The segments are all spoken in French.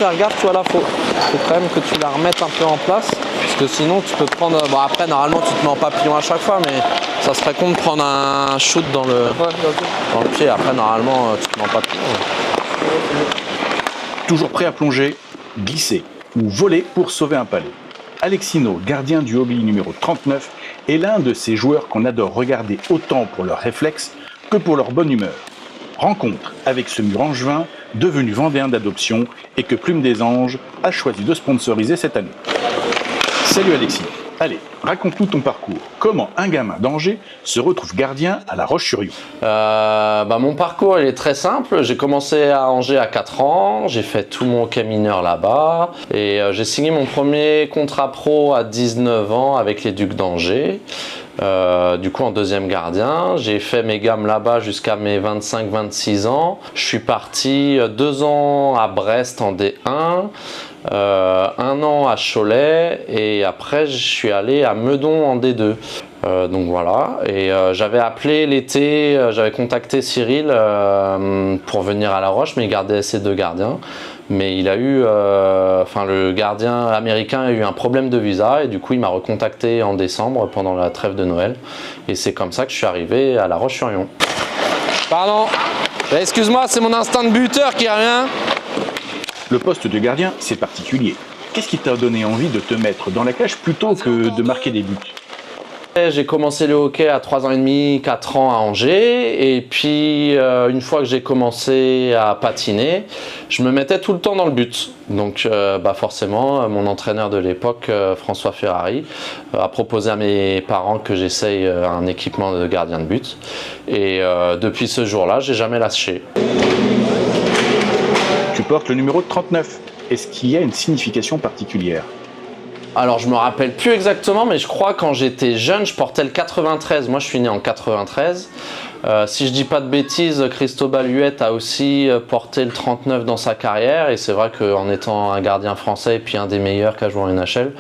Regarde, tu vois là, faut quand même que tu la remettes un peu en place, parce que sinon tu peux te prendre. Bon après normalement tu te mets en papillon à chaque fois, mais ça serait con de prendre un shoot dans le pied. Après normalement tu te mets en papillon. Toujours prêt à plonger, glisser ou voler pour sauver un palais. Alexino, gardien du hobby numéro 39, est l'un de ces joueurs qu'on adore regarder autant pour leurs réflexes que pour leur bonne humeur. Rencontre avec ce Murangevin, devenu vendéen d'adoption et que Plume des Anges a choisi de sponsoriser cette année. Salut Alexis, allez, raconte-nous ton parcours. Comment un gamin d'Angers se retrouve gardien à La Roche-sur-Yon? Mon parcours il est très simple. J'ai commencé à Angers à 4 ans, j'ai fait tout mon hockey mineur là-bas et j'ai signé mon premier contrat pro à 19 ans avec les Ducs d'Angers. Du coup en deuxième gardien, j'ai fait mes gammes là-bas jusqu'à mes 25-26 ans. Je suis parti 2 ans à Brest en D1, 1 an à Cholet et après je suis allé à Meudon en D2. Donc voilà, et j'avais appelé l'été, j'avais contacté Cyril pour venir à La Roche, mais il gardait ses 2 gardiens. Mais il a eu, le gardien américain a eu un problème de visa et du coup il m'a recontacté en décembre pendant la trêve de Noël. Et c'est comme ça que je suis arrivé à La Roche-sur-Yon. Pardon, excuse-moi, c'est mon instinct de buteur qui revient. Le poste de gardien, c'est particulier. Qu'est-ce qui t'a donné envie de te mettre dans la cage plutôt que de marquer des buts? J'ai commencé le hockey à 3 ans et demi, 4 ans à Angers et puis une fois que j'ai commencé à patiner, je me mettais tout le temps dans le but. Donc forcément, mon entraîneur de l'époque, François Ferrari, a proposé à mes parents que j'essaye un équipement de gardien de but. Et depuis ce jour-là, j'ai jamais lâché. Tu portes le numéro 39. Est-ce qu'il y a une signification particulière? Alors je me rappelle plus exactement, mais je crois quand j'étais jeune, je portais le 93. Moi je suis né en 93. Si je dis pas de bêtises, Cristobal Huette a aussi porté le 39 dans sa carrière. Et c'est vrai qu'en étant un gardien français et puis un des meilleurs qui a joué en NHL,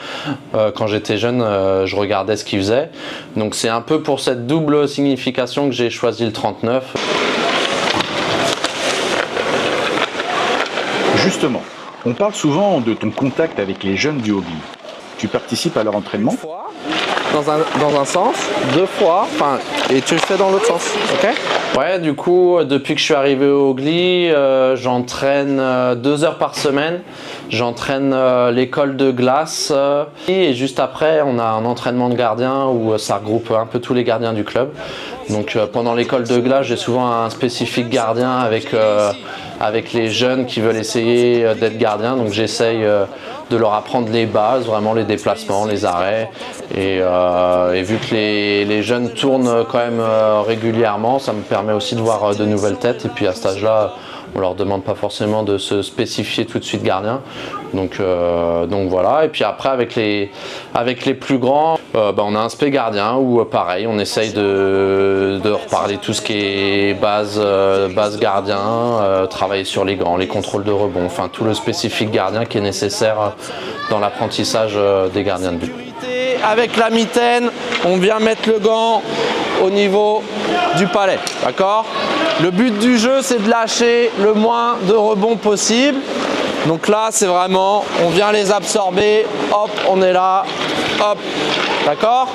quand j'étais jeune, je regardais ce qu'il faisait. Donc c'est un peu pour cette double signification que j'ai choisi le 39. Justement, on parle souvent de ton contact avec les jeunes du hobby. Tu participes à leur entraînement? Dans un sens, 2 fois, et tu le fais dans l'autre sens, ok? Ouais, du coup, depuis que je suis arrivé au Gli, j'entraîne 2 heures par semaine. J'entraîne l'école de glace et juste après, on a un entraînement de gardien où ça regroupe un peu tous les gardiens du club. Donc pendant l'école de glace, j'ai souvent un spécifique gardien avec les jeunes qui veulent essayer d'être gardiens. Donc j'essaye de leur apprendre les bases, vraiment les déplacements, les arrêts. Et vu que les jeunes tournent quand même régulièrement, ça me permet aussi de voir de nouvelles têtes. Et puis à cet âge-là, on leur demande pas forcément de se spécifier tout de suite gardien. Donc voilà. Et puis après avec les plus grands, on a un spé gardien où pareil, on essaye de reparler tout ce qui est base gardien, travailler sur les grands, les contrôles de rebond, enfin tout le spécifique gardien qui est nécessaire dans l'apprentissage des gardiens de but. Avec la mitaine, on vient mettre le gant au niveau du palais, d'accord? Le but du jeu, c'est de lâcher le moins de rebonds possible. Donc là, c'est vraiment, on vient les absorber, hop, on est là, hop, d'accord?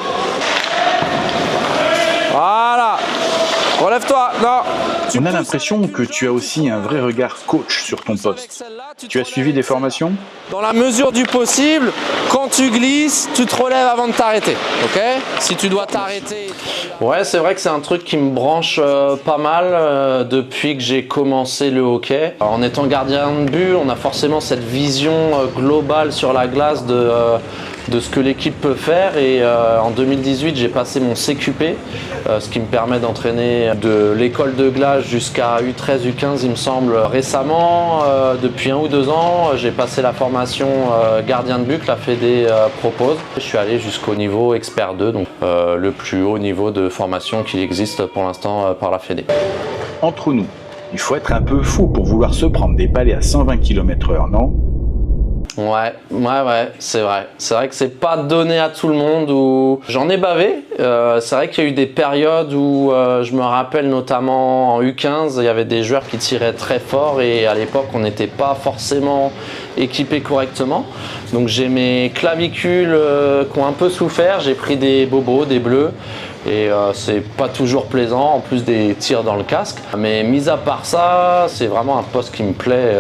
Voilà, relève-toi, non. On a l'impression que tu as aussi un vrai regard coach sur ton poste. Tu as suivi des formations? Dans la mesure du possible, quand tu glisses, tu te relèves avant de t'arrêter, ok? Si tu dois t'arrêter... Ouais, c'est vrai que c'est un truc qui me branche pas mal depuis que j'ai commencé le hockey. En étant gardien de but, on a forcément cette vision globale sur la glace de ce que l'équipe peut faire et en 2018 j'ai passé mon CQP, ce qui me permet d'entraîner de l'école de glace jusqu'à U13, U15 il me semble. Récemment, depuis 1 ou 2 ans, j'ai passé la formation gardien de but que la Fédé propose. Je suis allé jusqu'au niveau expert 2, donc le plus haut niveau de formation qu'il existe pour l'instant par la Fédé. Entre nous, il faut être un peu fou pour vouloir se prendre des balais à 120 km/h, non? Ouais, c'est vrai. C'est vrai que c'est pas donné à tout le monde. Où j'en ai bavé. C'est vrai qu'il y a eu des périodes où je me rappelle notamment en U15, il y avait des joueurs qui tiraient très fort et à l'époque on n'était pas forcément équipé correctement. Donc j'ai mes clavicules qui ont un peu souffert, j'ai pris des bobos, des bleus. Et c'est pas toujours plaisant, en plus des tirs dans le casque. Mais mis à part ça, c'est vraiment un poste qui me plaît.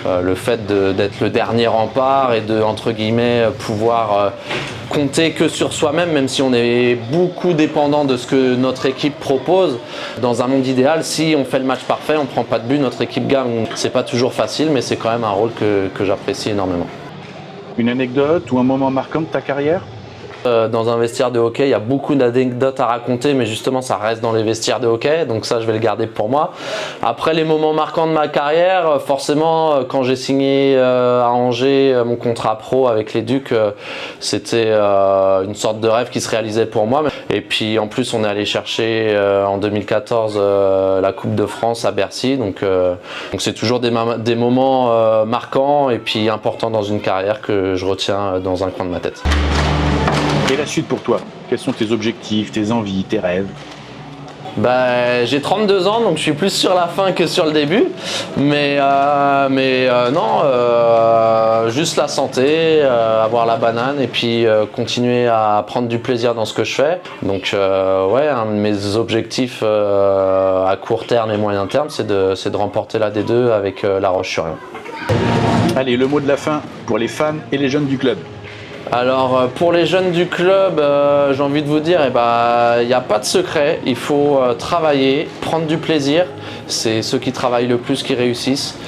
Le fait d'être le dernier rempart et de, entre guillemets, pouvoir compter que sur soi-même, même si on est beaucoup dépendant de ce que notre équipe propose. Dans un monde idéal, si on fait le match parfait, on prend pas de but, notre équipe gagne. C'est pas toujours facile, mais c'est quand même un rôle que j'apprécie énormément. Une anecdote ou un moment marquant de ta carrière ? Dans un vestiaire de hockey, il y a beaucoup d'anecdotes à raconter, mais justement ça reste dans les vestiaires de hockey, donc ça je vais le garder pour moi. Après les moments marquants de ma carrière, forcément quand j'ai signé à Angers mon contrat pro avec les Ducs, c'était une sorte de rêve qui se réalisait pour moi. Et puis en plus on est allé chercher en 2014 la Coupe de France à Bercy, donc c'est toujours des moments marquants et puis importants dans une carrière que je retiens dans un coin de ma tête. Et la suite pour toi? Quels sont tes objectifs, tes envies, tes rêves? J'ai 32 ans, donc je suis plus sur la fin que sur le début. Mais non, juste la santé, avoir la banane et puis continuer à prendre du plaisir dans ce que je fais. Donc ouais, un de mes objectifs à court terme et moyen terme, c'est de remporter la D2 avec La Roche-sur-Yon. Allez, le mot de la fin pour les fans et les jeunes du club. Alors pour les jeunes du club, j'ai envie de vous dire, il n'y a pas de secret, il faut travailler, prendre du plaisir, c'est ceux qui travaillent le plus qui réussissent.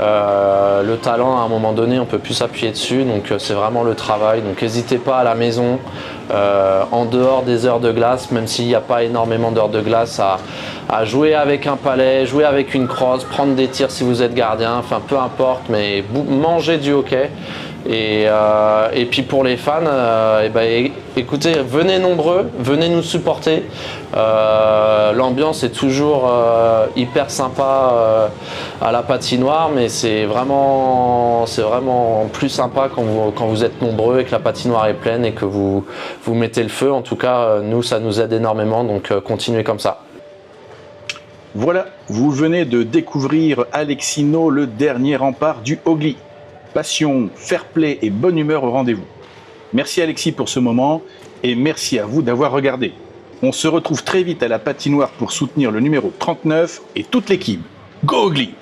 Le talent, à un moment donné, on ne peut plus s'appuyer dessus, donc c'est vraiment le travail. Donc n'hésitez pas à la maison, en dehors des heures de glace, même s'il n'y a pas énormément d'heures de glace, à jouer avec un palet, jouer avec une crosse, prendre des tirs si vous êtes gardien, enfin peu importe, mais manger du hockey. Et puis pour les fans, écoutez, venez nombreux, venez nous supporter. L'ambiance est toujours hyper sympa à la patinoire, mais c'est vraiment plus sympa quand vous êtes nombreux et que la patinoire est pleine et que vous mettez le feu. En tout cas, nous, ça nous aide énormément, donc continuez comme ça. Voilà, vous venez de découvrir Alexino, le dernier rempart du Ogli. Passion, fair play et bonne humeur au rendez-vous. Merci Alexis pour ce moment et merci à vous d'avoir regardé. On se retrouve très vite à la patinoire pour soutenir le numéro 39 et toute l'équipe. Go Ogli!